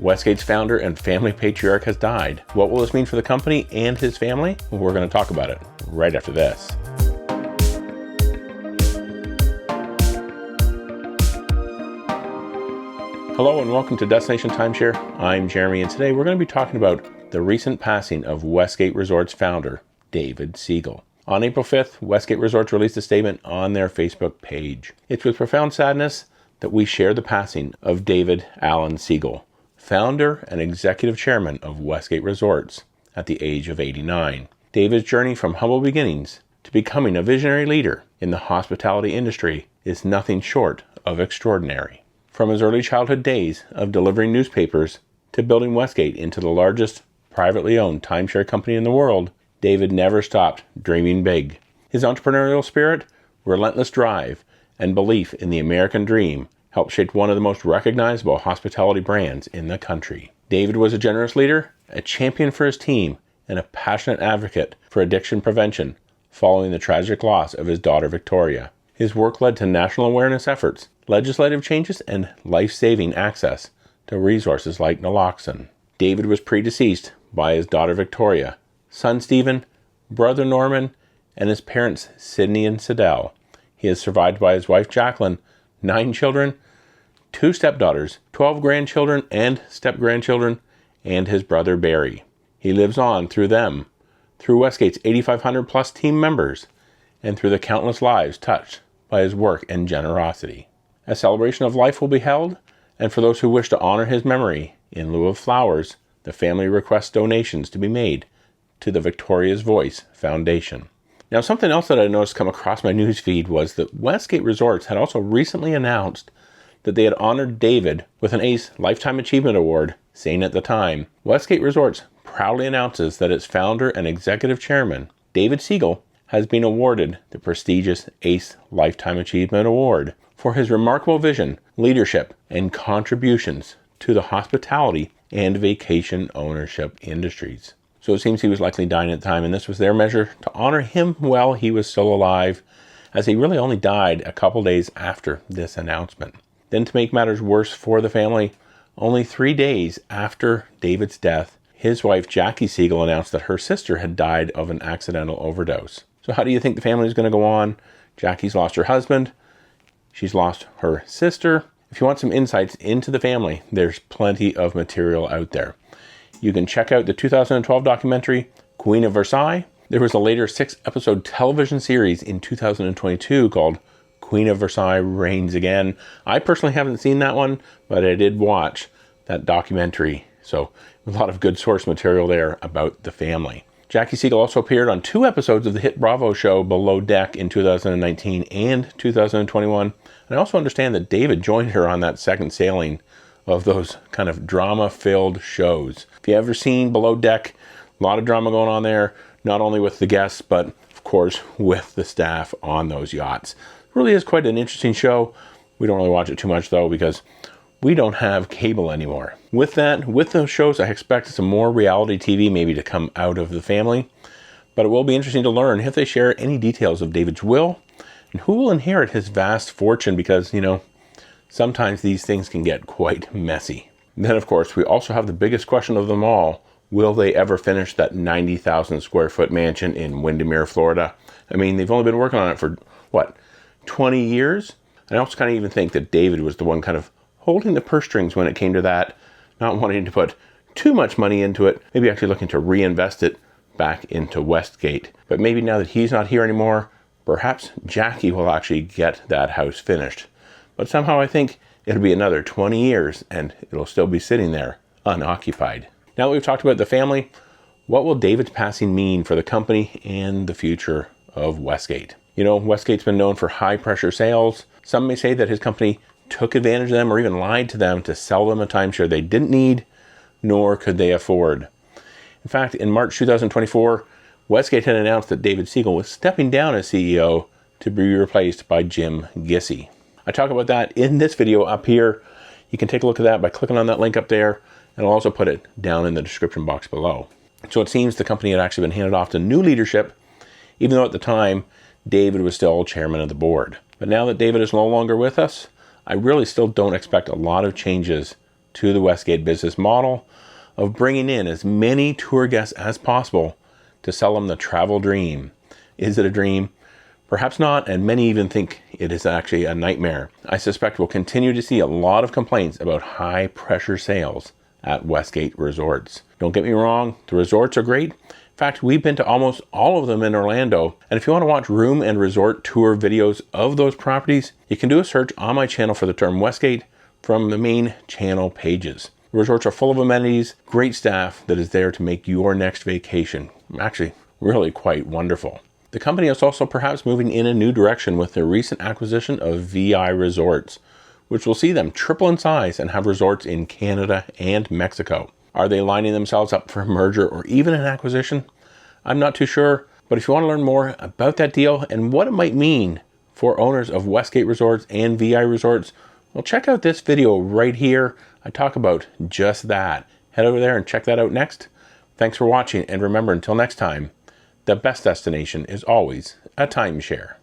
Westgate's founder and family patriarch has died. What will this mean for the company and his family? We're going to talk about it right after this. Hello and welcome to Destination Timeshare. I'm Jeremy, and today we're going to be talking about the recent passing of Westgate Resorts founder, David Siegel. On April 5th, Westgate Resorts released a statement on their Facebook page. It's with profound sadness that we share the passing of David Allen Siegel, founder and executive chairman of Westgate Resorts, at the age of 89. David's journey from humble beginnings to becoming a visionary leader in the hospitality industry is nothing short of extraordinary. From his early childhood days of delivering newspapers to building Westgate into the largest privately owned timeshare company in the world, David never stopped dreaming big. His entrepreneurial spirit, relentless drive, and belief in the American dream helped shape one of the most recognizable hospitality brands in the country. David was a generous leader, a champion for his team, and a passionate advocate for addiction prevention following the tragic loss of his daughter Victoria. His work led to national awareness efforts, legislative changes, and life-saving access to resources like naloxone. David was predeceased by his daughter Victoria, son Stephen, brother Norman, and his parents Sydney and Siddell. He is survived by his wife Jacqueline, 9 children, 2 stepdaughters, 12 grandchildren and step-grandchildren, and his brother Barry. He lives on through them, through Westgate's 8,500 plus team members, and through the countless lives touched by his work and generosity. A celebration of life will be held, and for those who wish to honor his memory, in lieu of flowers, the family requests donations to be made to the Victoria's Voice Foundation. Now, something else that I noticed come across my news feed was that Westgate Resorts had also recently announced that they had honored David with an ACE Lifetime Achievement Award, saying at the time, Westgate Resorts proudly announces that its founder and executive chairman, David Siegel, has been awarded the prestigious ACE Lifetime Achievement Award for his remarkable vision, leadership, and contributions to the hospitality and vacation ownership industries. So it seems he was likely dying at the time, and this was their measure to honor him while he was still alive, as he really only died a couple days after this announcement. Then, to make matters worse for the family, only 3 days after David's death, his wife Jackie Siegel announced that her sister had died of an accidental overdose. So how do you think the family is going to go on? Jackie's lost her husband. She's lost her sister. If you want some insights into the family, there's plenty of material out there. You can check out the 2012 documentary, Queen of Versailles. There was a later 6-episode television series in 2022 called Queen of Versailles Reigns Again. I personally haven't seen that one, but I did watch that documentary. So a lot of good source material there about the family. Jackie Siegel also appeared on 2 episodes of the hit Bravo show Below Deck in 2019 and 2021. And I also understand that David joined her on that second sailing of those kind of drama-filled shows. If you ever seen Below Deck, a lot of drama going on there, not only with the guests, but of course with the staff on those yachts. It really is quite an interesting show. We don't really watch it too much though, because we don't have cable anymore. With that, with those shows, I expect some more reality TV maybe to come out of the family. But it will be interesting to learn if they share any details of David's will and who will inherit his vast fortune, because, sometimes these things can get quite messy. And then, of course, we also have the biggest question of them all. Will they ever finish that 90,000 square foot mansion in Windermere, Florida? I mean, they've only been working on it for, 20 years? And I also kind of even think that David was the one kind of holding the purse strings when it came to that, not wanting to put too much money into it, maybe actually looking to reinvest it back into Westgate. But maybe now that he's not here anymore, perhaps Jackie will actually get that house finished. But somehow I think it'll be another 20 years and it'll still be sitting there unoccupied. Now that we've talked about the family, what will David's passing mean for the company and the future of Westgate? Westgate's been known for high pressure sales. Some may say that his company took advantage of them or even lied to them to sell them a timeshare they didn't need, nor could they afford. In fact, in March 2024, Westgate had announced that David Siegel was stepping down as CEO to be replaced by Jim Gissy. I talk about that in this video up here. You can take a look at that by clicking on that link up there, and I'll also put it down in the description box below. So it seems the company had actually been handed off to new leadership, even though at the time, David was still chairman of the board. But now that David is no longer with us, I really still don't expect a lot of changes to the Westgate business model of bringing in as many tour guests as possible to sell them the travel dream. Is it a dream? Perhaps not, and many even think it is actually a nightmare. I suspect we'll continue to see a lot of complaints about high pressure sales at Westgate Resorts. Don't get me wrong, the resorts are great. In fact, we've been to almost all of them in Orlando, and if you want to watch room and resort tour videos of those properties, you can do a search on my channel for the term Westgate from the main channel pages. The resorts are full of amenities, great staff that is there to make your next vacation actually really quite wonderful. The company is also perhaps moving in a new direction with their recent acquisition of VI Resorts, which will see them triple in size and have resorts in Canada and Mexico. Are they lining themselves up for a merger or even an acquisition? I'm not too sure, but if you want to learn more about that deal and what it might mean for owners of Westgate Resorts and VI Resorts, well, check out this video right here. I talk about just that. Head over there and check that out next. Thanks for watching, and remember, until next time, the best destination is always a timeshare.